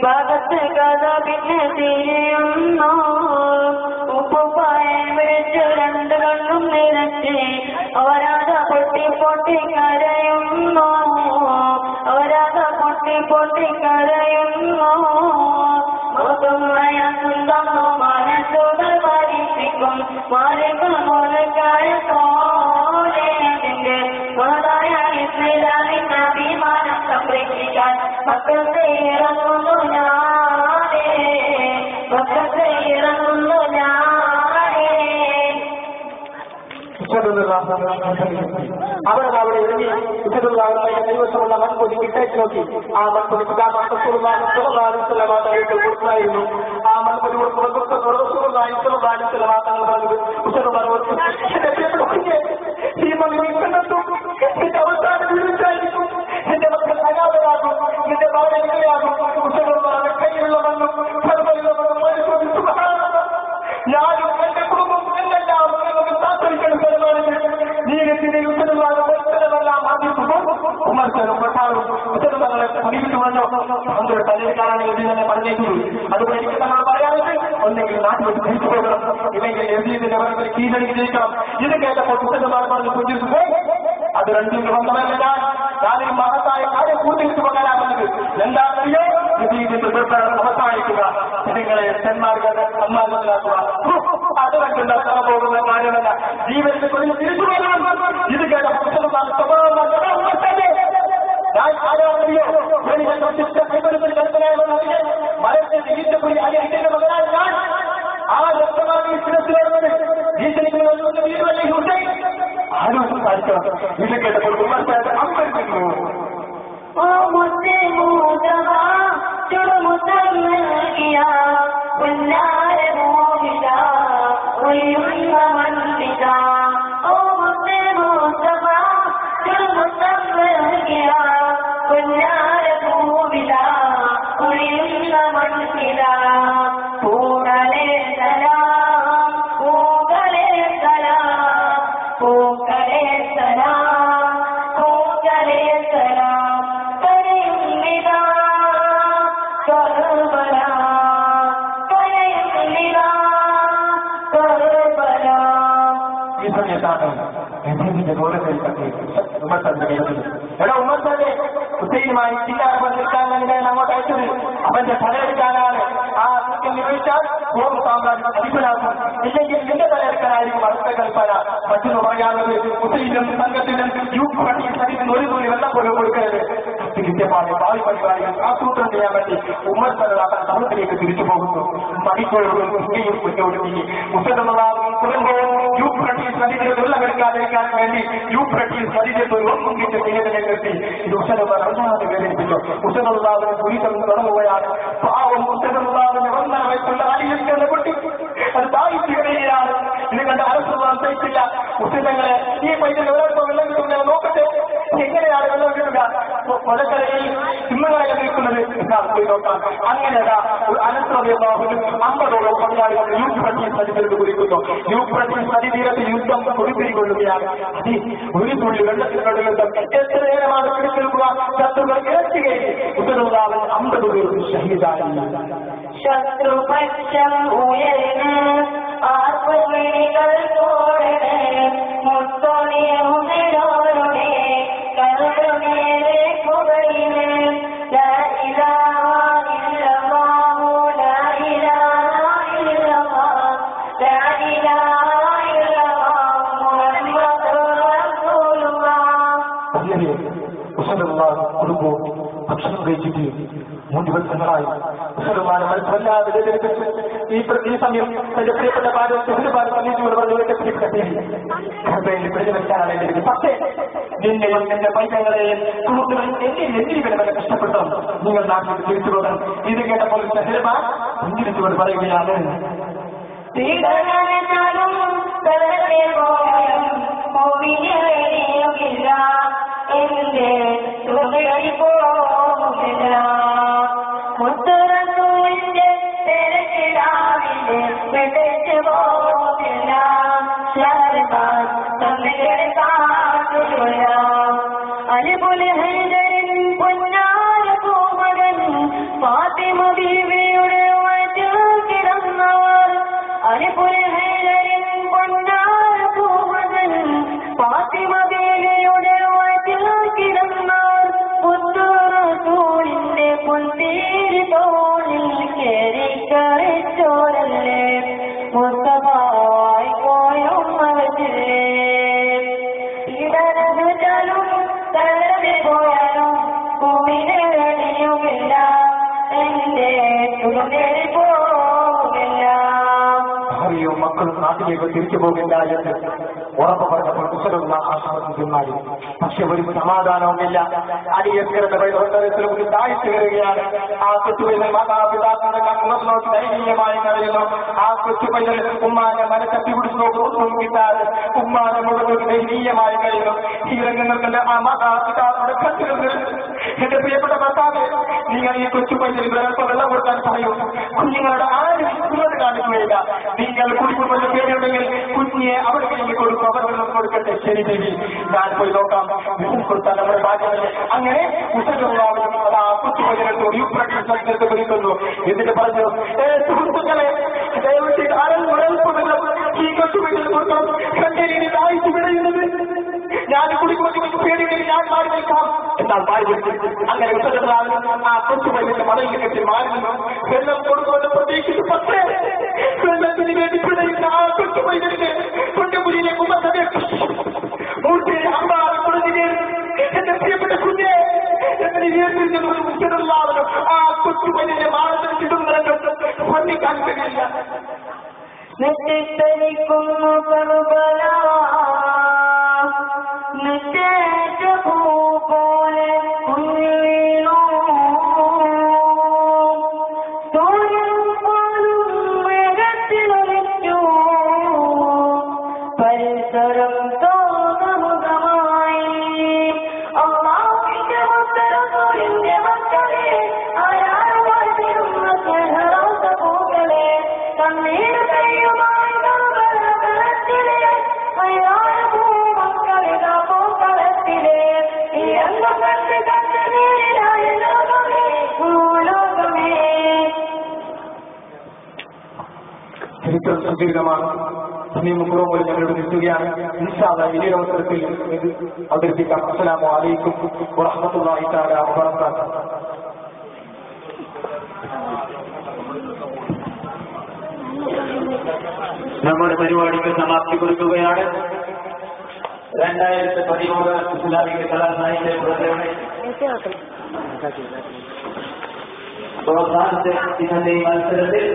ഭാഗത്ത് കഥ പിന്നെ തിരിയുന്നു. ഉപ്പുപായം വിളിച്ചു രണ്ട് കണ്ണും നിറച്ച് അവരാധ പൊട്ടി പൊട്ടി കരയുന്നു. അവരാധ പൊട്ടി പൊട്ടി കരയുന്നു. മയങ്ങുന്നു മനസ്സുകൾ പരീക്ഷിക്കും മാലികൾ മുലക്കായ പോലെ മഹതായ ഇസ്ലാമിന്റെ അഭിമാനം സംരക്ഷിക്കാൻ മക്കൾക്ക് ഇറങ്ങുന്നു ഞാനേ, മക്കൾക്ക് ഇറങ്ങുന്നു ഞാനേ. അവിടെ ഇറങ്ങി കൈവശമുള്ള മൺപൊടി ഇട്ടേക്ക് നോക്കി. ആ മൺപൊടി കൊടുത്തായിരുന്നു. ആ മൺപൊടി ഈ എന്റെ അവസാനം വിളിച്ചായിരിക്കും. എന്റെ മക്കൾ അനാഥരാകും, എന്റെ ഭാര്യയാകും. കയ്യിലുള്ള മണ്ണും കർമ്മയിലുള്ള മണ്ണും പരിശോധിച്ചു ഞാനും എന്റെ കുടുംബം എന്നെല്ലാം നിങ്ങൾക്ക് താത്പര്യങ്ങൾ സ്ഥലമാണെങ്കിൽ നീരത്തിന്റെ ഉത്തരവാദം മത്സരമെല്ലാം വിമർശനം പ്രധാനവും ഉത്തരവാദങ്ങളെ സമീപിച്ചു വന്നോ നമ്മുടെ തലയിൽ കാണാനെങ്കിൽ തന്നെ പറഞ്ഞേക്കുള്ളൂ. അതുകൊണ്ട് എനിക്ക് നമ്മൾ പറയാനുണ്ട്, ഒന്നെങ്കിൽ നാട്ടിൽ തിരിച്ചു പോകണം, ഇല്ലെങ്കിൽ എഴുതിയതിന്റെ അവർക്ക് കീഴടങ്ങി ജയിക്കണം. ഇത് കേട്ടപ്പോൾ ഉത്തരവാദം പറഞ്ഞ് പുഞ്ചിരിച്ചു പോയി. അത് രണ്ടിന് ബന്ധമല്ല. ഞാനൊരു മഹത്തായ കാര്യം കൂട്ടിയിട്ട് പോകാനാകുന്നത് എന്താണെന്നറിയോ? അവസാനിക്കുക, നിങ്ങളെ സന്മാർഗമാക്കുക. അത് കണ്ടുണ്ടാക്കാൻ പോകുന്ന കാര്യമല്ല. ജീവിതത്തിൽ കുറിച്ച് തിരിച്ചു പോകണം. ഇത് കേട്ട ഞാൻ ആരാറിയോ കൈവരുത്തിൽ കൽപ്പനയാണെന്നറിയെ മരത്തെ തിരിച്ചുപോയി അയ്യന്റെ മകനായ ഞാൻ ആ രക്തമായി ശിരസിലേറുന്നത് ഭീഷണിക്കുന്ന വീടുവല്ലേ ഹുസൈൻ ആരും സാധിക്കണം. ഇത് കേട്ടപ്പോൾ വിമർശനത്തെ അമ്പരിക്കുന്നു. എടാ ഉമ്മർത്തല്ലേ ഹുസൈനുമായി ചില്ലാറ് പങ്കെടുക്കാൻ വേണ്ടിയാണ് അങ്ങോട്ട് അയച്ചത്. അവന്റെ തലയെടുക്കാനാണ്. ആ സത്യം നിർവഹിച്ചാൽ റോം സാമ്രാജ്യം അധിപനാകും. ഇല്ലെങ്കിൽ നിന്റെ തലയെടുക്കാനായിരിക്കും അടുത്ത കൽപ്പന. മറ്റൊന്ന് പറയാനുള്ളത്, ഹുസൈനും സംഘത്തിനും യൂക്രട്ടീസിന് ഒരു തുണി വെള്ളം പോലും കൊടുക്കരുത്. കിട്ടിയപാടെ ഭാവി പരിപാടികൾ ആസൂത്രണം ചെയ്യാൻ വേണ്ടി ഉമ്മർ സലാക്കാൻ സമൂഹത്തിലേക്ക് തിരിച്ചു പോകുന്നു. മണിക്കൂറുകളും ഇന്ത്യയും മുന്നോട്ട് നീങ്ങി. മുസലമാവും കുടുംബവും യൂക്രട്ടീസ് നദിയുടെ വെള്ളമെടുക്കാതിരിക്കാൻ വേണ്ടി യൂക്രട്ടീസ് നദിയുടെ ഒന്നുകിട്ട് നിലനിലെത്തി. ഇത് ഉസലമ രണ്ടാമത് വേദനിപ്പിച്ചു. ഉസലുള്ളാവിന് ദുരിതം തുടങ്ങുകയാണ്. പാവം ഉസലുള്ളാവിന് 1.5 വയസ്സുള്ള അലിയെന്ന കുട്ടി അത് ദായിത്യാണ്. ഇത് കണ്ട അരസുള്ളാൻ സഹിച്ചില്ല. മുസ്ലിങ്ങളെ ഈ പൈസ ഒരാൾക്കോ വെള്ളം കിട്ടുന്നത് നോക്കട്ടെ, എങ്ങനെയാണ് വെള്ളം കിട്ടുക? കൊലക്കരയിൽ സിംഹങ്ങളെ നിൽക്കുന്നത് പോയി നോക്കാം. അങ്ങനെ അനന്തരബാഹുവിന് 50ഓളം പങ്കാളികൾ യൂക്രട്ടീസ് നദികളിൽ കുറിക്കുന്നു. യൂക്രട്ടീസ് നദീതീരത്തിൽ യുദ്ധം കൊടുത്തിരിക്കൊള്ളുകയാണ്. അത് ഒരു തുള്ളി വെള്ളത്തിനുള്ള യുദ്ധം എത്ര നേരമാണ് പിടിച്ചെടുക്കുക? ശത്രുക്കൾ ഇരച്ചുകയും ഉത്തരവാദം 50 പേർ ഷഹീദായി. ശത്രുപക്ഷം ഉയർന്ന് ആർപ്പുവിളികൾ തോടണേ മുത്തോണിയുടെ കരുണേരെ പുകയില് ലാ ഇലാഹ ഇല്ലല്ലാഹു ലാ ഇലാഹ ഇല്ലല്ലാഹ് ലാ ഇലാഹ ഇല്ലല്ലാഹ് മുഹമ്മദുർ റസൂലുള്ളാഹ്. കുടുംബവും ഭക്ഷണം കഴിച്ചിട്ട് 3 ദിവസങ്ങളായി മുസൽമാനെ മനസ്സല്ലാതെ വേദനിപ്പിച്ച് ഈ സമയം തന്റെ പ്രിയപ്പെട്ട പ്രതിവെച്ചാണ് എന്റെ. പക്ഷേ നിന്നെയും എന്റെ പൈതങ്ങളെയും സുഹൃത്തുക്കളും എന്തിനുവരെ കഷ്ടപ്പെട്ടു നിങ്ങൾ നാട്ടിൽ തിരിച്ചു പോകണം. ഇത് കേട്ടപ്പോൾ പിന്തിരിച്ചുകൊണ്ട് പറയുകയാണ്, പീഡനത്താലും തളർന്നു പോയാലും മോഹിനി വേദിയുമില്ല എന്റെ തുണയായി പോകുന്നില്ല മുത്തറസൂലിന്റെ തിരക്കിടാവിന്റെ വിടച്ചു പോകുന്നില്ല ശാരദാൻ തമ്മിലെ കാത്തില്ല അലിപുൽ ഹൈദരിൻ പൊന്നാര പൂമകൻ ഫാത്തിമ ബീവിയുടെ വയറ്റിൽ കിടന്നവർ അലിപുൽ ഹൈദരിൻ പൊന്നാര പൂമകൻ ഫാത്തിമ ബീവിയുടെ വയറ്റിൽ കിടന്നവർ മുത്തറസൂലിന്റെ പൊൻതീരി തോളിൽ കേറി കളിച്ചോരല്ലേ മുസ്തഫായി പോയുമ്മവച്ചില്ലേ ഇടരച്ചാലും തളർന്നു പോയാലും ഭൂമിനെ വേദിയുമില്ല എന്റെ തുണയിൽ പോകില്ല. ഭാര്യയും മക്കളും നാട്ടിലേക്ക് തിരിച്ചു പോകില്ല എന്ന് ഉറപ്പ് പറഞ്ഞപ്പോൾ കുശലുള്ള ആശ്വാസന്മാരും പക്ഷെ ഒരു സമാധാനവുമില്ല. അടിയക്കരുടെ വൈദ്യത്തിലും താഴ്ച കയറുകയാണ്. ആ കൊച്ചുപൈതൽ മാതാപിതാക്കളുടെ കണ്ണുകൾ നോക്കി ദയനീയമായി കരയുന്നു. ആ കൊച്ചുപൈതൽ ഉമ്മാനെ മനസ്സത്തി പിടിച്ചു ഒന്നും കിട്ടാതെ ഉമ്മാനെ മുഴുവൻ ദയനീയമായി കഴിയുന്നു. ഈ രംഗങ്ങൾക്ക് ആ മാതാപിതാക്കളുടെ കണ്ണുകൾ എന്റെ പ്രിയപ്പെട്ട ഭർത്താവ്, നിങ്ങൾ ഈ കൊച്ചുപൈതൽ ഇവരൽപ്പം വെള്ളം കൊടുക്കാൻ പറയൂ. കുഞ്ഞുങ്ങളുടെ ആരും ഇതുവരെ കാണിക്കുകയില്ല. നിങ്ങൾ കുടിക്കുമ്പോൾ പേരുണ്ടെങ്കിൽ കുഞ്ഞിയെ അവർക്ക് വേണ്ടി കൊടുക്കും, അവർ വെള്ളം കൊടുക്കട്ടെ. ശരി ശരി, ഞാൻ പോയി നോക്കാം. കൊടുത്താൽ നമ്മുടെ ഭാഗ്യമല്ലേ. അങ്ങനെ ഉഷരുള്ളവരും അത് ആ കൊച്ചുപൈതലെടുത്ത് യുപ്രകൃതി വിളിക്കുന്നു. എന്നിട്ട് പറഞ്ഞു, സുഹൃത്തുക്കളെ ദയവച്ച് അരൽപ്പം ഈ കൊച്ചുപൈതൽ കൊടുക്കണം. കണ്ടേരി താഴ്ച വിടയുന്നത് ഞാൻ കുടിക്കുമ്പോൾ പേരുണ്ടെങ്കിൽ ഞാൻ മാറി നിൽക്കാം എന്നാൽ മാറി നിൽക്കും. അങ്ങനെ ഉഷരുള്ളവരും ആ കൊച്ചുപൈതലിന്റെ മടയിൽ കെട്ടി മാറി നിന്നു. വെള്ളം കൊടുക്കുമെന്ന് പ്രതീക്ഷിച്ചു. പക്ഷേ വെള്ളത്തിന് വേണ്ടി പിടയുന്ന ആ കൊച്ചുപൈതലിന് കൊണ്ടുപുരിയിലേക്ക് മൂർത്തിയെ അമ്പാറ് കുടഞ്ഞിന് എന്റെ പ്രിയപ്പെട്ട കുഞ്ഞെ എന്നെ ഉയർത്തിരുന്നവരും ആ കൊച്ചുപൈതലിന്റെ മാനത്തിൽ ചിടുന്നവരും വർണ്ണിക്കാൻ കഴിയില്ല. നെറ്റിത്തരിക്കുന്നു കറുകല നെറ്റേറ്റ പൂ പോലെ കുഞ്ഞു വീണു സൂര്യൻ പോലും മേഘത്തിലൊലിച്ചു പരിസരം തോന്നുമുഖമായി അള്ളാഹുവിന്റെ മുത്തറസൂലിന്റെ മക്കളെ ആരാധന സ്നേഹരാസ പൂക്കളെ കണ്ണീര് കയ്യുമായി കറുകളത്തിലെ മക്കളിതാ പൂക്കളത്തിലെ ഈ രംഗം കണ്ട് കണ്ട് നേരായ ലോകമേ ഭൂലോകമേ. ചരിത്രം സങ്കീർണമാണ്. സമയം മുഴുവൻ ഞങ്ങളോട് നിൽക്കുകയാണ്. ഇൻഷാല്ലാ ഇനി അവസരത്തിൽ ഇത് അവതരിപ്പിക്കാം. അസ്സലാമു അലൈക്കും വറഹ്മത്തുള്ളാഹി തആല വബറകാതുഹു. നമ്മുടെ പരിപാടിക്ക് സമാപ്തി കൊടുക്കുകയാണ്. 2013 ഇസ്ലാമിക കലാസാഹിത്യ പ്രോഗ്രാമിൽ അവസാനത്തെ മത്സരത്തിൽ